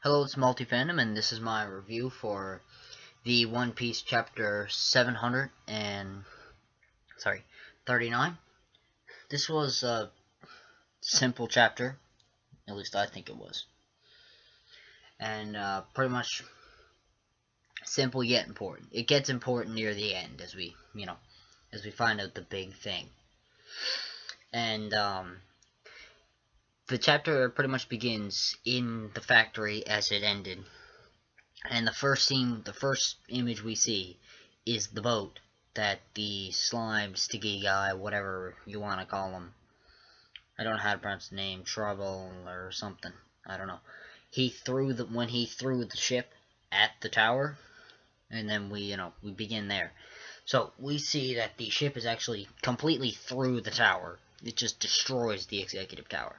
Hello, it's Multifandom, and this is my review for the One Piece chapter 700 and 39. This was a simple chapter, at least I think it was, and pretty much simple yet important. It gets important near the end as we find out the big thing, and the chapter pretty much begins in the factory as it ended. And the first image we see is the boat that the slime, sticky guy, whatever you want to call him, I don't know how to pronounce the name, Trouble or something, I don't know. When he threw the ship at the tower, and then we begin there. So we see that the ship is actually completely through the tower. It just destroys the executive tower.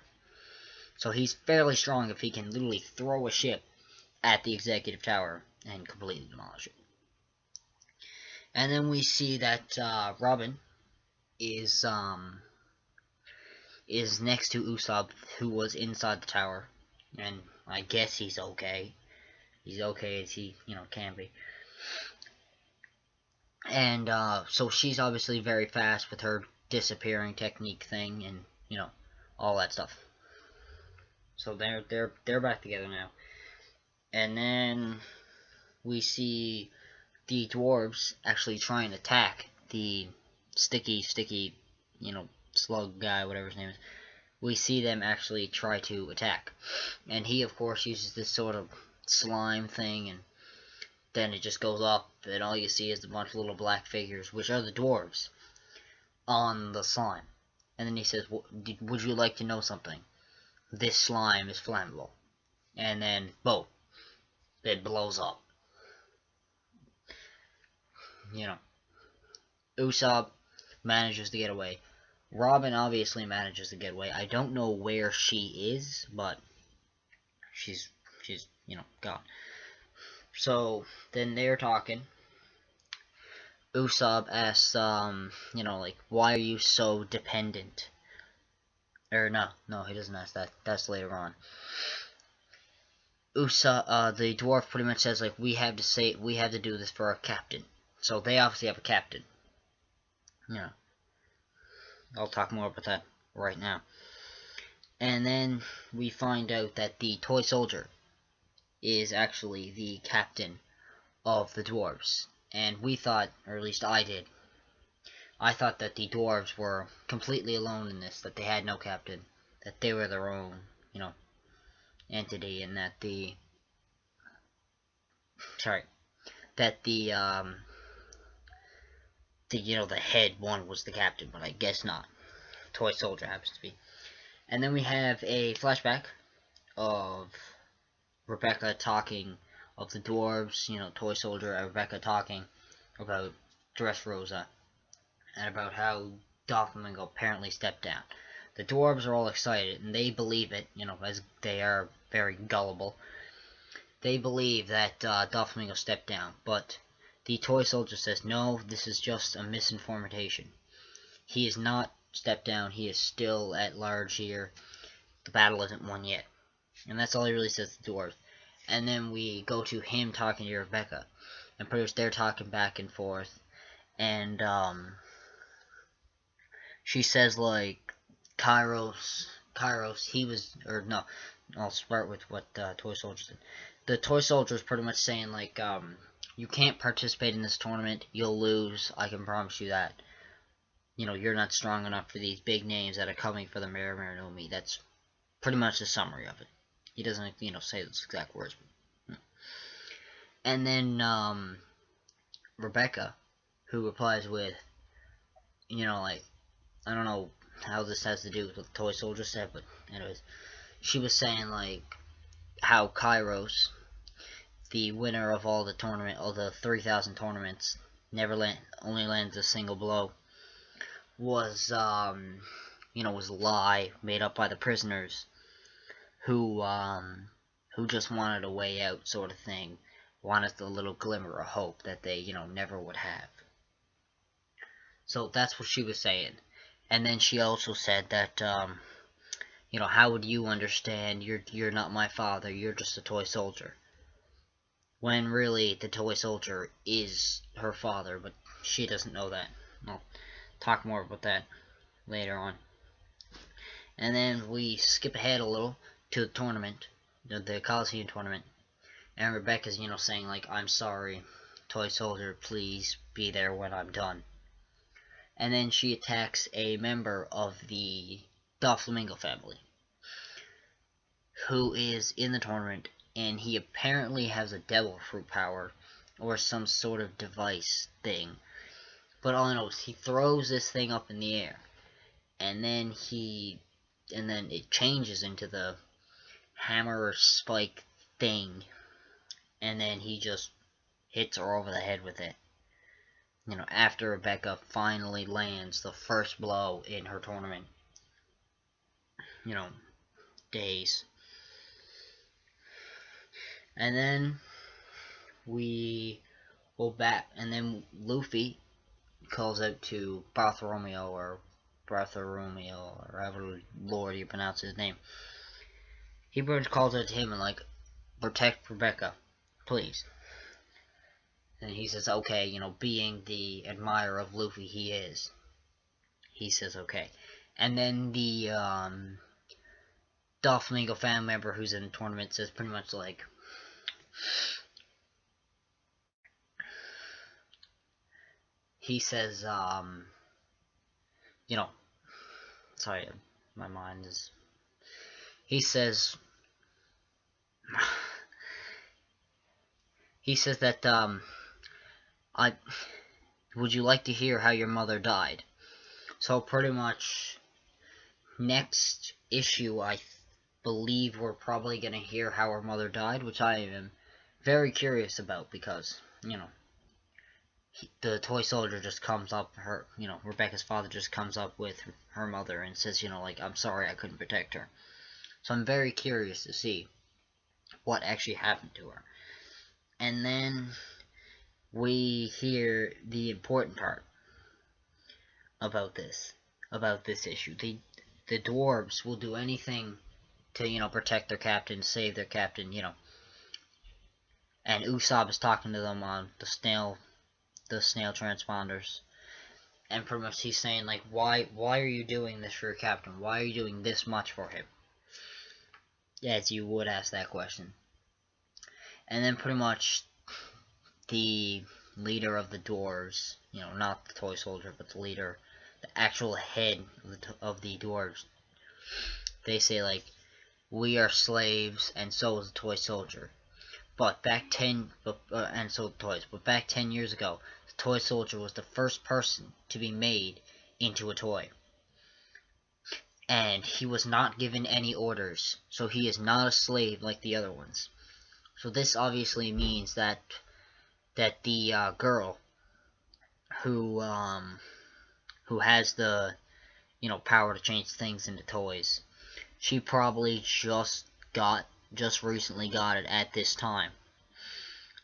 So he's fairly strong if he can literally throw a ship at the executive tower and completely demolish it. And then we see that Robin is next to Usopp, who was inside the tower, and I guess he's okay. He's okay as he can be. And so she's obviously very fast with her disappearing technique thing, and all that stuff. So they're back together now. And then we see the dwarves actually try and attack the sticky, slug guy, whatever his name is. We see them actually try to attack. And he, of course, uses this sort of slime thing, and then it just goes up, and all you see is a bunch of little black figures, which are the dwarves, on the slime. And then he says, would you like to know something? This slime is flammable. And then, boom, it blows up. Usopp manages to get away. Robin obviously manages to get away. I don't know where she is, but she's gone. So then they're talking. Usopp asks, why are you so dependent? Or no, he doesn't ask that. That's later on. Usopp, the dwarf pretty much says, we have to do this for our captain. So they obviously have a captain. I'll talk more about that right now. And then we find out that the toy soldier is actually the captain of the dwarves. And we thought, or at least I did, I thought that the dwarves were completely alone in this, that they had no captain, that they were their own, entity, and that the head one was the captain, but I guess not. Toy soldier happens to be. And then we have a flashback of Rebecca talking, of the dwarves, toy soldier and Rebecca talking about Dressrosa, and about how Doflamingo apparently stepped down. The dwarves are all excited, and they believe it, as they are very gullible. They believe that Doflamingo stepped down, but the toy soldier says, no, this is just a misinformation. He is not stepped down, he is still at large here. The battle isn't won yet. And that's all he really says to the dwarves. And then we go to him talking to Rebecca. And pretty much they're talking back and forth. And she says, Kairos, he was, or no, I'll start with what Toy Soldier said. The Toy Soldier is pretty much saying, you can't participate in this tournament, you'll lose, I can promise you that. You're not strong enough for these big names that are coming for the Mary no Me. That's pretty much the summary of it. He doesn't, say those exact words. And then, Rebecca, who replies with, I don't know how this has to do with what the Toy Soldier said, but anyways, she was saying, how Kairos, the winner of all the 3,000 tournaments, only lands a single blow, was was a lie made up by the prisoners, who just wanted a way out, sort of thing, wanted a little glimmer of hope that they never would have. So that's what she was saying. And then she also said that You know, how would you understand? You're not my father. You're just a toy soldier. When really the toy soldier is her father, but she doesn't know that. I'll talk more about that later on. And then we skip ahead a little to the tournament, the Coliseum tournament. And Rebecca's, saying like, "I'm sorry, toy soldier, please be there when I'm done." And then she attacks a member of the Doflamingo family, who is in the tournament, and he apparently has a devil fruit power, or some sort of device thing. But all I know is he throws this thing up in the air, and then it changes into the hammer or spike thing, and then he just hits her over the head with it. After Rebecca finally lands the first blow in her tournament, days. And then we go back, and then Luffy calls out to Bartholomew, or however Lord you pronounce his name. He calls out to him and like, "Protect Rebecca, please." And he says, "Okay," being the admirer of Luffy he is. He says, "Okay." And then the Doflamingo family member who's in the tournament says pretty much like, he says, sorry, my mind is, he says that, would you like to hear how your mother died? So pretty much, next issue, I believe we're probably going to hear how her mother died, which I am very curious about, because, the toy soldier just comes up, Rebecca's father just comes up with her mother and says, like, "I'm sorry I couldn't protect her." So I'm very curious to see what actually happened to her. And then we hear the important part about this issue. The dwarves will do anything to, protect their captain, save their captain, And Usopp is talking to them on the snail transponders. And pretty much he's saying, like, why are you doing this for your captain? Why are you doing this much for him? Yes, you would ask that question. And then pretty much the leader of the dwarves, not the toy soldier, but the leader, the actual head of the dwarves, they say, like, "We are slaves, and so is the toy soldier. But back 10 years ago, the toy soldier was the first person to be made into a toy. And he was not given any orders, so he is not a slave like the other ones." So this obviously means that the girl who has the power to change things into toys, she probably just recently got it at this time,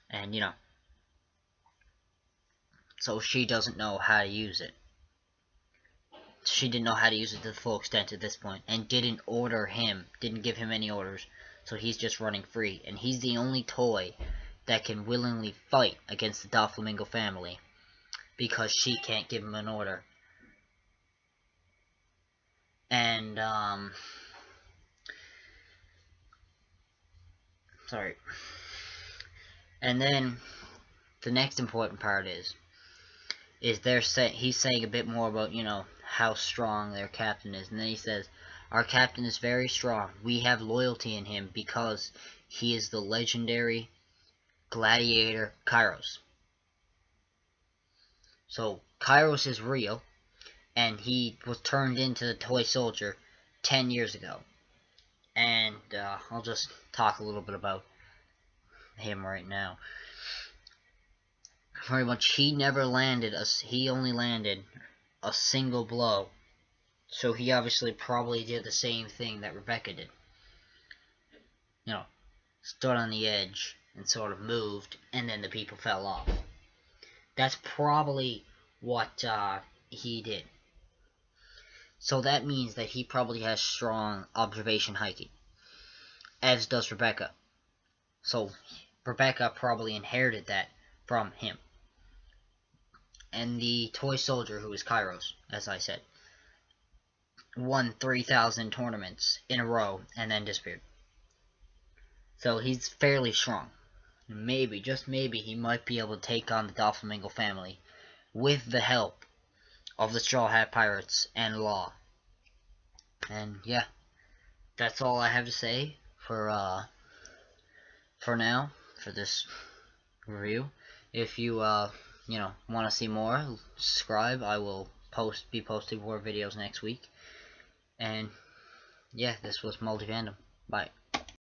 and so she doesn't know how to use it. She didn't know how to use it to the full extent at this point, and didn't give him any orders, so he's just running free, and he's the only toy that can willingly fight against the Doflamingo family, because she can't give him an order. And, sorry. And then, the next important part is he's saying a bit more about, how strong their captain is, and then he says, "Our captain is very strong. We have loyalty in him because he is the legendary gladiator Kairos." So Kairos is real, and he was turned into the toy soldier 10 years ago. And I'll just talk a little bit about him right now. Pretty much, he only landed a single blow. So he obviously probably did the same thing that Rebecca did. Stood on the edge and sort of moved, and then the people fell off. That's probably what he did. So that means that he probably has strong observation hiking, as does Rebecca. So Rebecca probably inherited that from him. And the toy soldier, who is Kairos, as I said, won 3,000 tournaments in a row and then disappeared. So he's fairly strong. Maybe, just maybe, he might be able to take on the Doflamingo family with the help of the Straw Hat Pirates and Law. And yeah, that's all I have to say for now, for this review. If you want to see more, subscribe. I will be posting more videos next week. And yeah, this was Multi Fandom. Bye.